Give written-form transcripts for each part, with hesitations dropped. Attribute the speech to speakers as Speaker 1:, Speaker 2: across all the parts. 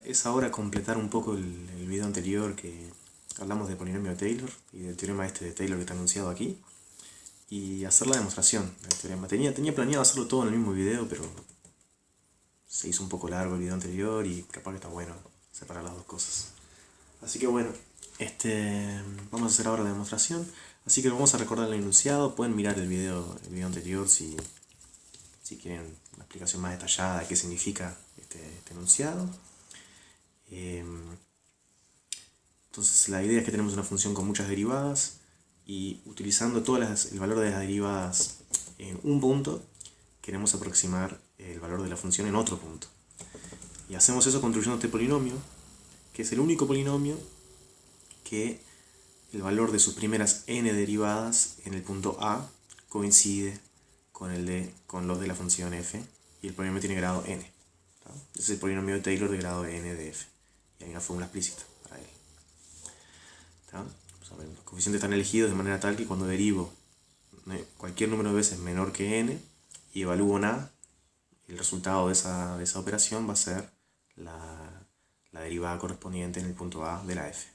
Speaker 1: es ahora completar un poco el video anterior que hablamos de polinomio de Taylor y del teorema este de Taylor que está anunciado aquí, y hacer la demostración del teorema. Tenía planeado hacerlo todo en el mismo video, pero se hizo un poco largo el video anterior y capaz que está bueno separar las dos cosas. Así que bueno, vamos a hacer ahora la demostración. Así que vamos a recordar el enunciado. Pueden mirar el video anterior si quieren una explicación más detallada de qué significa este enunciado. Entonces la idea es que tenemos una función con muchas derivadas y utilizando el valor de las derivadas en un punto, queremos aproximar el valor de la función en otro punto. Y hacemos eso construyendo este polinomio, que es el único polinomio que el valor de sus primeras n derivadas en el punto A coincide con los de la función f, y el polinomio tiene grado n. Ese es el polinomio de Taylor de grado n de f. Y hay una fórmula explícita para él. Los coeficientes están elegidos de manera tal que cuando derivo cualquier número de veces menor que n y evalúo en a, el resultado de esa operación va a ser la derivada correspondiente en el punto A de la f.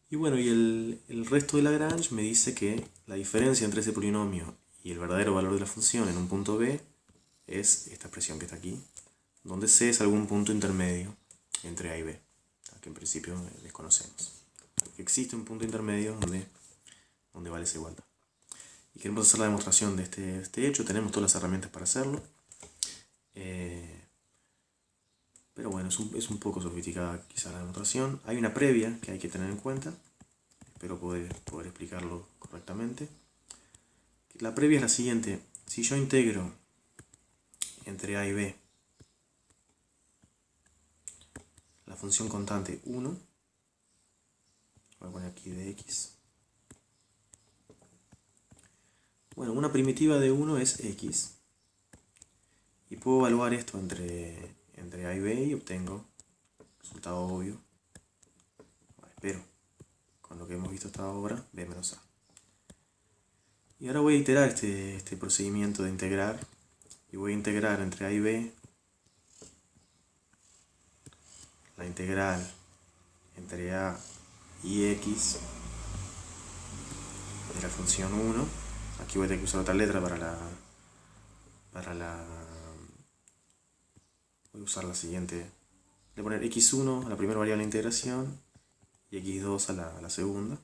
Speaker 1: Y bueno, y el resto de Lagrange me dice que la diferencia entre ese polinomio y el verdadero valor de la función en un punto B es esta expresión que está aquí, donde C es algún punto intermedio entre A y B, que en principio desconocemos. Existe un punto intermedio donde vale esa igualdad. Y queremos hacer la demostración de este hecho, tenemos todas las herramientas para hacerlo. Pero bueno, es un poco sofisticada quizá la demostración. Hay una previa que hay que tener en cuenta. Espero poder explicarlo correctamente. La previa es la siguiente. Si yo integro entre a y b la función constante 1, voy a poner aquí de x. Bueno, una primitiva de 1 es x. Y puedo evaluar esto entre a y b y obtengo resultado obvio. Espero, con lo que hemos visto hasta ahora, b menos a. Y ahora voy a iterar este procedimiento de integrar. Y voy a integrar entre a y b la integral entre a y x de la función 1. Aquí voy a tener que usar otra letra voy a usar la siguiente. Voy a poner x1 a la primera variable de integración y x2 a la segunda.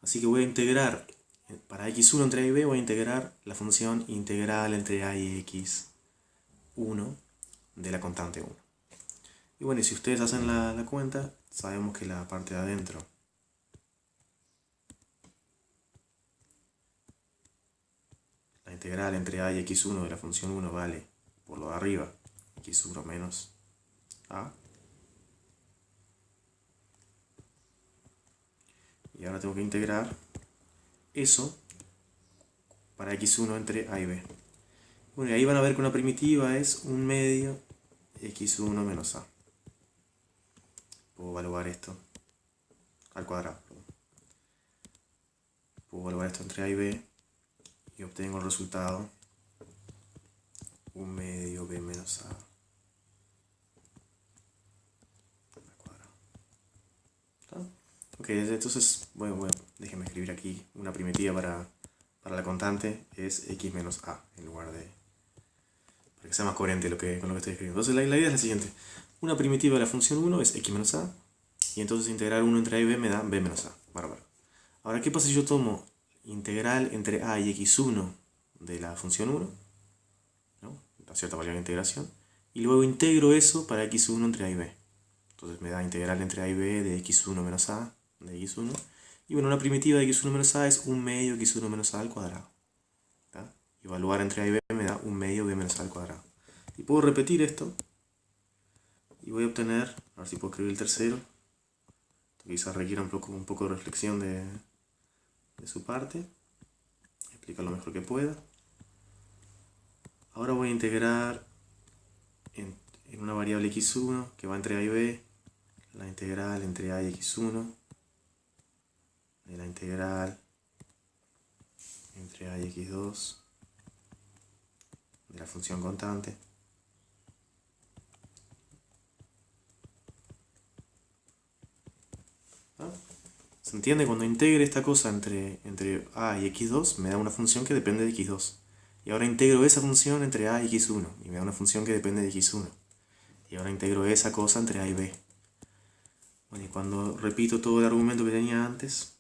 Speaker 1: Así que voy a integrar, para x1 entre a y b, voy a integrar la función integral entre a y x1 de la constante 1. Y bueno, y si ustedes hacen la cuenta, sabemos que la parte de adentro la integral entre a y x1 de la función 1 vale, por lo de arriba, x1 menos a. Y ahora tengo que integrar eso para x1 entre a y b. Bueno, y ahí van a ver que una primitiva es 1 medio x1 menos a. Puedo evaluar esto al cuadrado. Puedo evaluar esto entre a y b y obtengo el resultado 1 medio b menos a al cuadrado. ¿Está? Ok, entonces, bueno, déjenme escribir aquí una primitiva para la constante, es x menos a, en lugar de... para que sea más coherente con lo que estoy escribiendo. Entonces la idea es la siguiente. Una primitiva de la función 1 es x menos a, y entonces integrar 1 entre a y b me da b menos a. Bárbaro. Ahora, ¿qué pasa si yo tomo integral entre a y x1 de la función 1? ¿No? A cierta variable de integración. Y luego integro eso para x1 entre a y b. Entonces me da integral entre a y b de x1 menos a de x1. Y bueno, una primitiva de x1 menos a es 1 medio x1 menos a al cuadrado. ¿Tá? Evaluar entre a y b me da 1 medio b menos a al cuadrado. Y puedo repetir esto. Y voy a obtener, a ver si puedo escribir el tercero. Esto quizás requiera un poco de reflexión de su parte. Explicar lo mejor que pueda. Ahora voy a integrar en una variable x1 que va entre a y b la integral entre a y x1 de la integral entre a y x2 de la función constante ¿Ah? ¿Se entiende? Cuando integre esta cosa entre a y x2, me da una función que depende de x2. Y ahora integro esa función entre a y x1, y me da una función que depende de x1. Y ahora integro esa cosa entre a y b. Bueno, y cuando repito todo el argumento que tenía antes,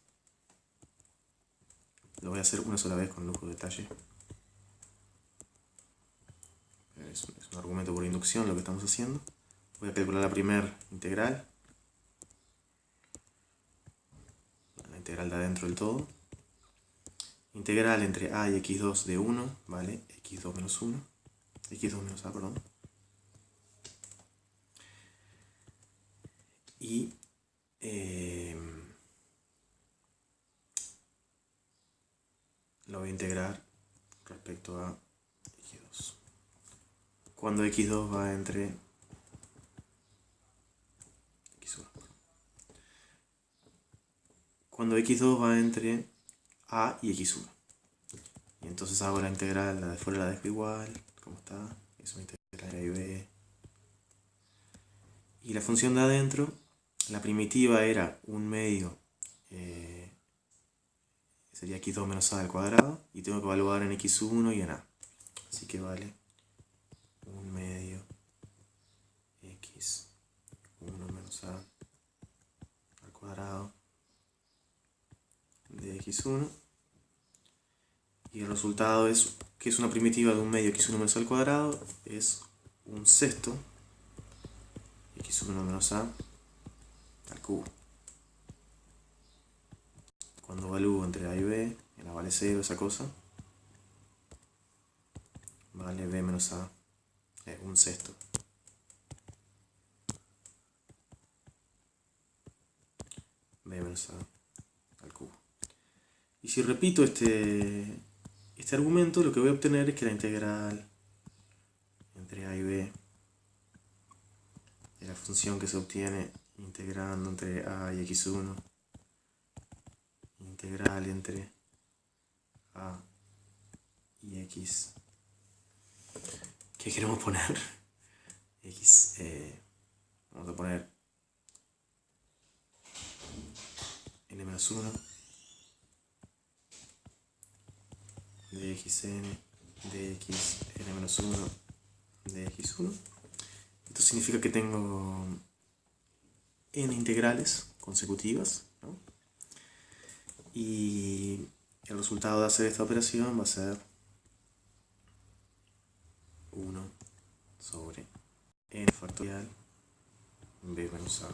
Speaker 1: lo voy a hacer una sola vez con lujo de detalle. Es un argumento por inducción lo que estamos haciendo. Voy a calcular la primera integral. La integral de adentro del todo. Integral entre a y x2 de 1, ¿vale? x2 menos 1. x2 menos a, perdón. Y lo voy a integrar respecto a x2. Cuando x2 va entre x1. Cuando x2 va entre a y x1. Y entonces hago la integral, la de fuera la dejo igual, como está. Es una integral de a y b. Y la función de adentro, la primitiva era un medio, sería x2 menos a al cuadrado, y tengo que evaluar en x1 y en a. Así que vale un medio x1 menos a al cuadrado de x1. Y el resultado es que es una primitiva de un medio x1 menos a al cuadrado, es un sexto x1 menos a al cubo. Cuando evalúo entre a y b, en a vale 0 esa cosa, vale b menos a, un sexto. B menos a al cubo. Y si repito este argumento, lo que voy a obtener es que la integral entre a y b de la función que se obtiene integrando entre a y x1, integral entre a y x, ¿qué queremos poner? X, vamos a poner n-1 de xn de x n-1 de x1. Esto significa que tengo n integrales consecutivas, ¿no? Y el resultado de hacer esta operación va a ser 1 sobre n factorial b menos a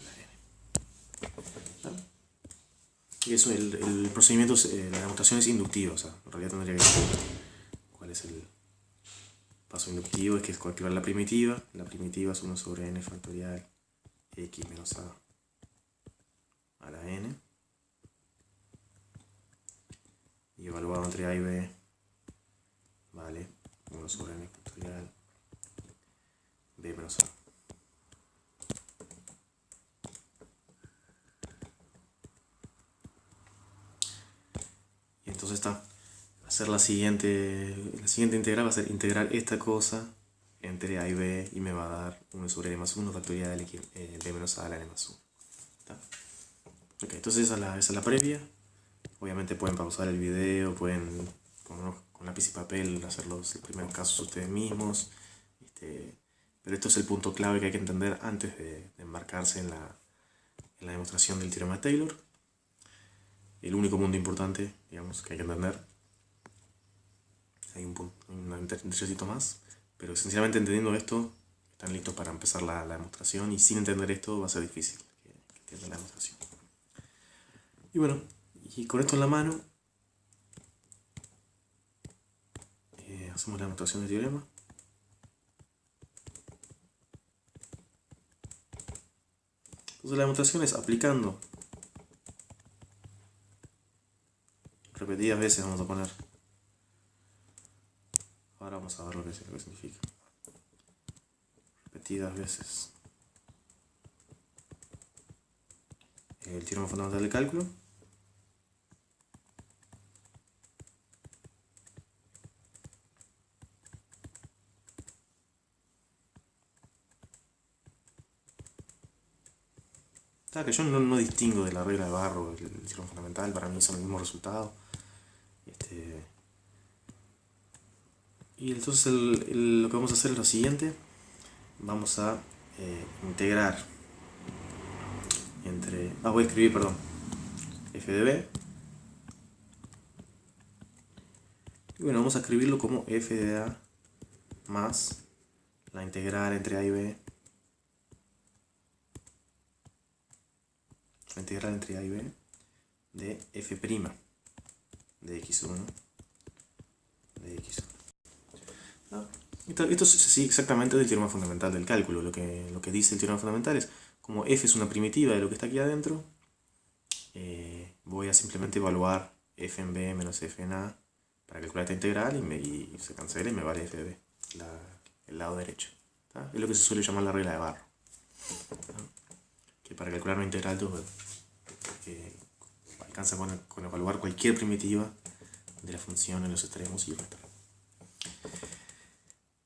Speaker 1: la n. ¿No? Y eso, el procedimiento, la demostración es inductiva, o sea, en realidad tendría que decir cuál es el paso inductivo, es que es calcular la primitiva es 1 sobre n factorial x menos a la n, y evaluado entre a y b vale 1 sobre n factorial b menos a. Y entonces está, hacer la siguiente integral va a ser integrar esta cosa entre a y b, y me va a dar 1 sobre n más 1 factorial b menos a la n más 1. ¿Está? Ok, entonces esa es la previa. Obviamente pueden pausar el video, pueden con lápiz y papel hacer los primeros casos ustedes mismos. Pero esto es el punto clave que hay que entender antes de embarcarse en la demostración del teorema de Taylor. El único punto importante, digamos, que hay que entender. Hay un trencito más, pero esencialmente entendiendo esto, están listos para empezar la demostración, y sin entender esto va a ser difícil que entiendan la demostración. Y bueno, y con esto en la mano, hacemos la demostración del teorema. Entonces la demostración es aplicando repetidas veces, vamos a poner. Ahora vamos a ver lo que significa. Repetidas veces el teorema fundamental del cálculo. Que yo no distingo de la regla de barro, el teorema fundamental, para mí son el mismo resultado. Y entonces lo que vamos a hacer es lo siguiente. Vamos a integrar entre... voy a escribir, perdón, f de b. Y bueno, vamos a escribirlo como f de a más la integral entre a y b. La integral entre a y b de f' de x1 de x1. Esto sigue exactamente del teorema fundamental del cálculo. Lo que dice el teorema fundamental es, como f es una primitiva de lo que está aquí adentro, voy a simplemente evaluar f en b menos f en a para calcular esta integral y se cancela y me vale f de b, el lado derecho. Es lo que se suele llamar la regla de barro. Que para calcular una integral alcanza con evaluar cualquier primitiva de la función en los extremos y restar.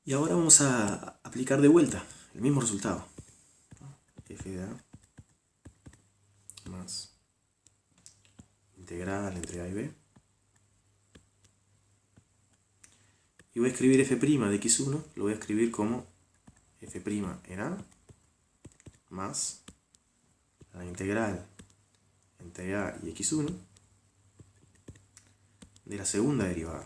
Speaker 1: Y ahora vamos a aplicar de vuelta el mismo resultado. F de a más integral entre a y b. Y voy a escribir f' de x1, lo voy a escribir como f' en a más la integral entre a y x1 de la segunda derivada.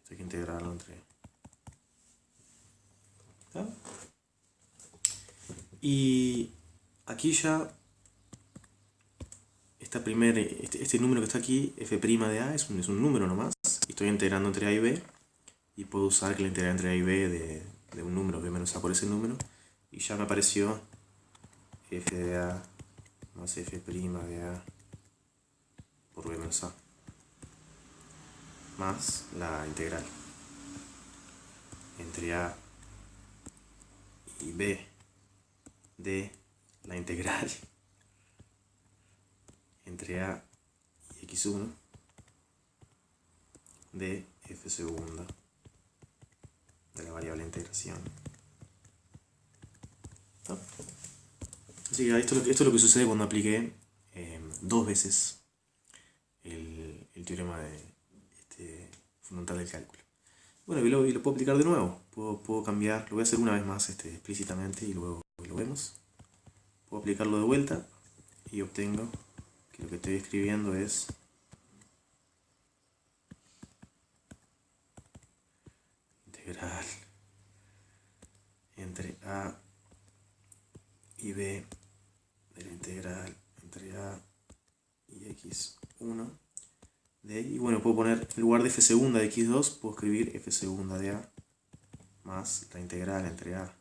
Speaker 1: Hay que integrarlo entre... Y aquí ya este número que está aquí, f' de a, es un número nomás. Y estoy integrando entre a y b. Y puedo usar que la integral entre a y b de un número, b menos a por ese número. Y ya me apareció f de a más f' de a por b menos a. Más la integral entre a y b de la integral entre a y x1 de f segunda de la variable integración. ¿No? Así que esto es lo que sucede cuando apliqué dos veces el teorema fundamental del cálculo. Bueno, y lo puedo aplicar de nuevo. Puedo cambiar, lo voy a hacer una vez más explícitamente y luego lo vemos. Puedo aplicarlo de vuelta y obtengo que lo que estoy escribiendo es integral entre a y b de la integral entre a y x1 y bueno, puedo poner en lugar de f segunda de x2, puedo escribir f segunda de a más la integral entre a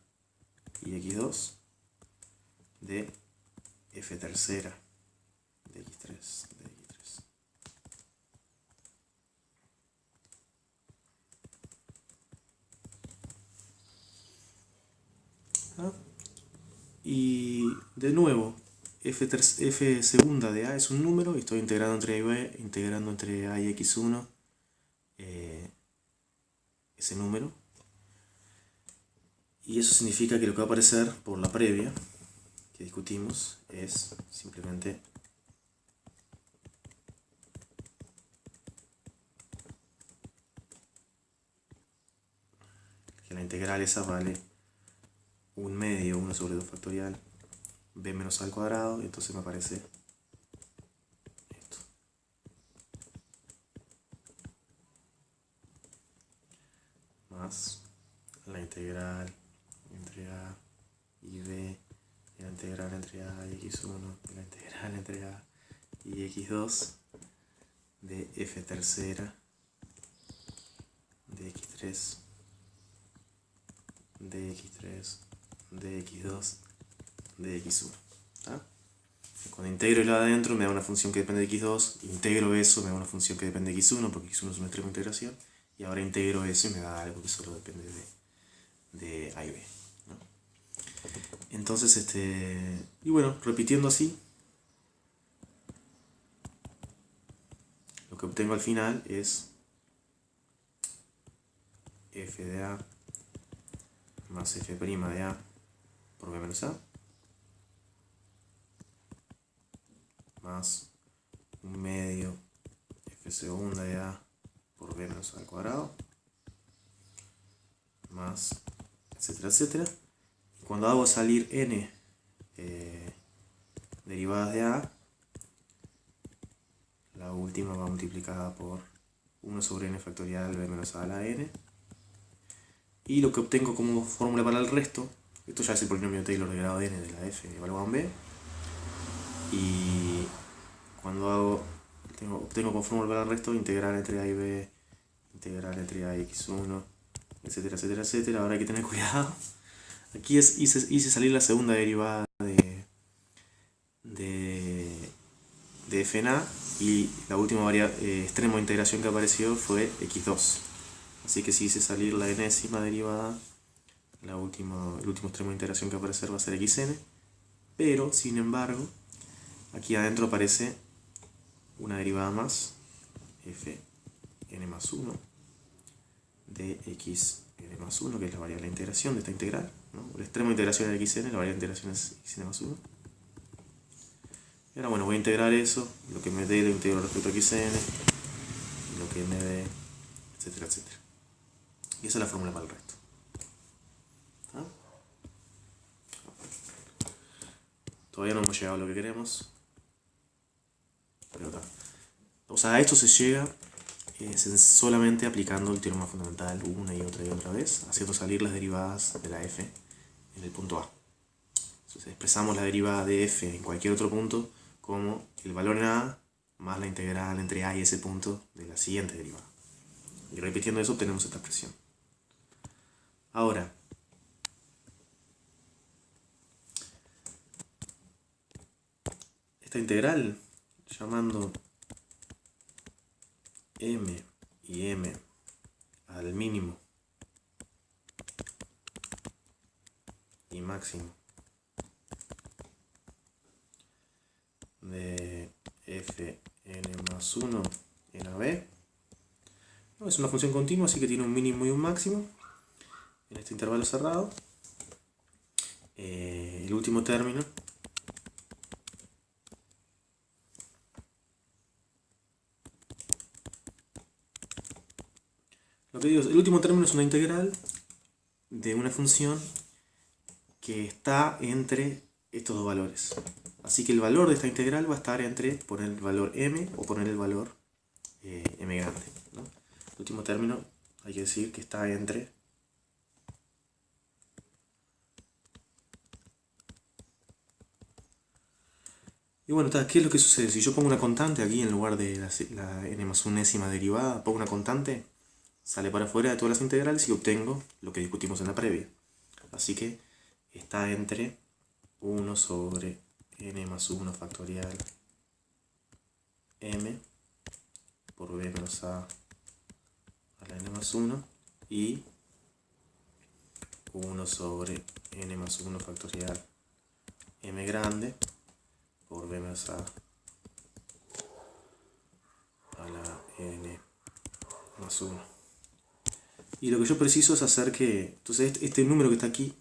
Speaker 1: y x2 de f tercera de x3 Y de nuevo, f segunda de a es un número y estoy integrando entre a y b, integrando entre a y x1 ese número. Y eso significa que lo que va a aparecer por la previa que discutimos es simplemente que la integral esa vale 1 sobre 2 factorial b menos a al cuadrado, y entonces me aparece esto. Más la integral entre a y b, y la integral entre a y x1, y la integral entre a y x2 de f tercera de x3 de x3 de x2 de x1. Cuando integro el lado adentro me da una función que depende de x2, integro eso, me da una función que depende de x1, porque x1 es un extremo de integración, y ahora integro eso y me da algo que solo depende de a y b. ¿No? Entonces, y bueno, repitiendo así, lo que obtengo al final es f de a más f' de a por b menos a, más 1 medio f segunda de a por b menos a al cuadrado, más etcétera, etcétera. Y cuando hago salir n derivadas de a, la última va multiplicada por 1 sobre n factorial b menos a a la n. Y lo que obtengo como fórmula para el resto, esto ya es el polinomio Taylor de grado n de la f evaluado en b. Y cuando obtengo como fórmula para el resto integral entre a y b, integral entre a y x1, etcétera, etcétera, etcétera. Ahora hay que tener cuidado. Aquí hice salir la segunda derivada de f en a, y la última extremo de integración que apareció fue x2. Así que si hice salir la enésima derivada, el último extremo de integración que va a aparecer va a ser xn, pero sin embargo aquí adentro aparece una derivada más, fn más 1 de xn más 1, que es la variable de integración de esta integral, ¿no? El extremo de integración es xn, la variable de integración es xn más 1. Y ahora bueno, voy a integrar eso, lo que me dé lo integro respecto a xn, lo que me dé, etcétera, etcétera. Y esa es la fórmula para el resto. ¿Ah? Todavía no hemos llegado a lo que queremos, pero está. O sea, a esto se llega solamente aplicando el teorema fundamental una y otra vez, haciendo salir las derivadas de la f en el punto A. Entonces expresamos la derivada de f en cualquier otro punto como el valor en a más la integral entre a y ese punto de la siguiente derivada. Y repitiendo eso obtenemos esta expresión. Ahora, esta integral, llamando m y m al mínimo y máximo de fn más 1 en AB, no, es una función continua, así que tiene un mínimo y un máximo en este intervalo cerrado. El último término el último término es una integral de una función que está entre estos dos valores. Así que el valor de esta integral va a estar entre poner el valor m o poner el valor m grande, ¿no? El último término hay que decir que está entre y bueno, ¿qué es lo que sucede? Si yo pongo una constante aquí en lugar de la n más unésima derivada, pongo una constante, sale para afuera de todas las integrales y obtengo lo que discutimos en la previa. Así que está entre 1 sobre n más 1 factorial m por b menos a la n más 1 y 1 sobre n más 1 factorial m grande por b menos a la n más 1. Y lo que yo preciso es hacer que, entonces este número que está aquí,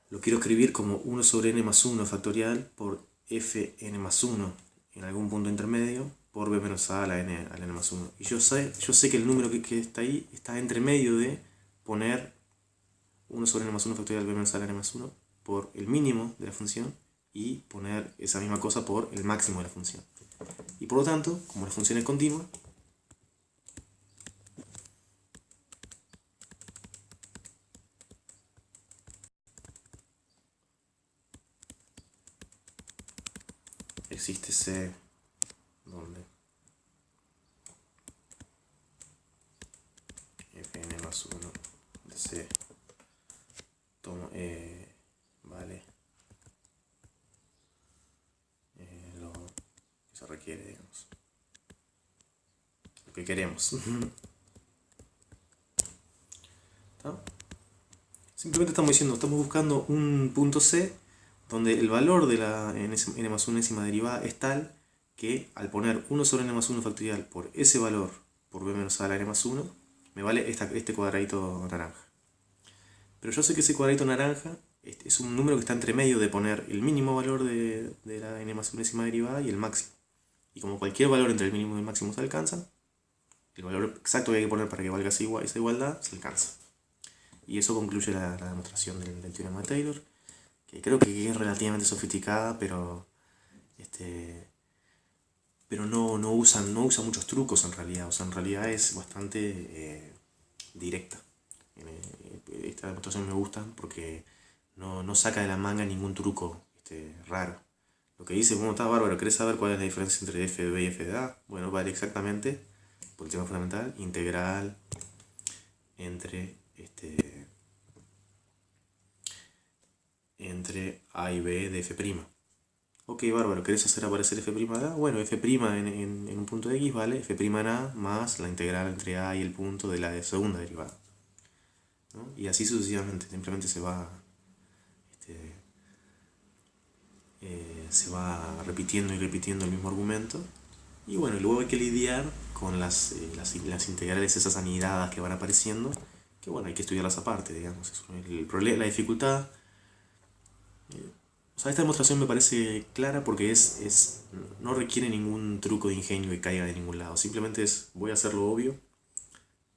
Speaker 1: lo quiero escribir como 1 sobre n más 1 factorial por fn más 1 en algún punto intermedio por b menos a la n más 1. Y yo sé que el número que está ahí está entre medio de poner 1 sobre n más 1 factorial b menos a la n más 1 por el mínimo de la función y poner esa misma cosa por el máximo de la función. Y por lo tanto, como la función es continua, existe C donde fn más 1 de C vale lo que se requiere, digamos, lo que queremos. Simplemente estamos buscando un punto C donde el valor de la n más 1 derivada es tal que al poner 1 sobre n más 1 factorial por ese valor por b menos a la n más 1, me vale este cuadradito naranja. Pero yo sé que ese cuadradito naranja es un número que está entre medio de poner el mínimo valor de la n más unésima derivada y el máximo. Y como cualquier valor entre el mínimo y el máximo se alcanza, el valor exacto que hay que poner para que valga esa igualdad se alcanza. Y eso concluye la demostración del teorema de Taylor, que creo que es relativamente sofisticada, pero no usa muchos trucos en realidad. O sea, en realidad es bastante directa. Esta demostración me gusta porque no saca de la manga ningún truco raro. Lo que dice, bueno, está bárbaro, ¿querés saber cuál es la diferencia entre f de b y f de a? Bueno, vale exactamente, por el tema fundamental, integral entre a y b de f'. Ok, bárbaro, ¿querés hacer aparecer f' de a? Bueno, f' en un punto de x vale f' en a más la integral entre a y el punto de la segunda derivada, ¿no? Y así sucesivamente, simplemente se va repitiendo y repitiendo el mismo argumento. Y bueno, luego hay que lidiar con las integrales, esas anidadas que van apareciendo, que bueno, hay que estudiarlas aparte, digamos. La dificultad... O sea, esta demostración me parece clara porque no requiere ningún truco de ingenio que caiga de ningún lado. Simplemente voy a hacer lo obvio,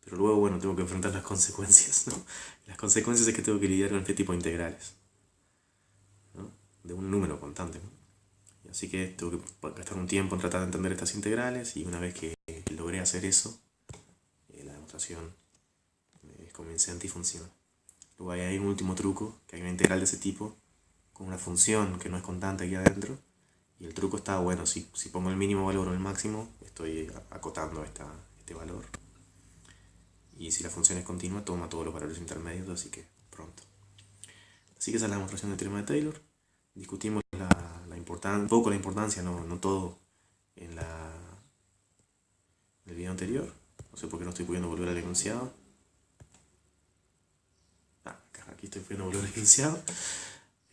Speaker 1: pero luego, bueno, tengo que enfrentar las consecuencias, ¿no? Las consecuencias es que tengo que lidiar con este tipo de integrales, ¿no? De un número constante, ¿no? Así que tengo que gastar un tiempo en tratar de entender estas integrales, y una vez que logré hacer eso, la demostración es convincente y funciona. Luego hay un último truco, que hay una integral de ese tipo, con una función que no es constante aquí adentro, y el truco está, bueno, si pongo el mínimo valor o el máximo, estoy acotando este valor. Y si la función es continua, toma todos los valores intermedios, así que pronto. Así que esa es la demostración del teorema de Taylor. Discutimos un poco la importancia, no todo, en el video anterior. No sé por qué no estoy pudiendo volver al enunciado. Aquí estoy pudiendo volver al enunciado.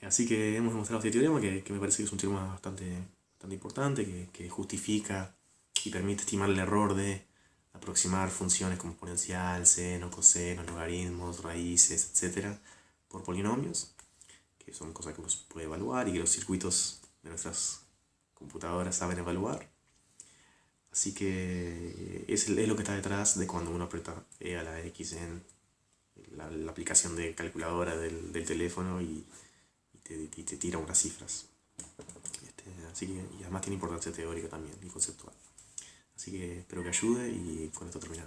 Speaker 1: Así que hemos demostrado este teorema que me parece que es un teorema bastante importante, que justifica y permite estimar el error de aproximar funciones como exponencial, seno, coseno, logaritmos, raíces, etc. por polinomios, que son cosas que uno puede evaluar y que los circuitos de nuestras computadoras saben evaluar. Así que es lo que está detrás de cuando uno aprieta E a la X en la aplicación de calculadora del teléfono y te tira unas cifras. Así que, y además tiene importancia teórica también y conceptual. Así que espero que ayude, y con esto terminamos.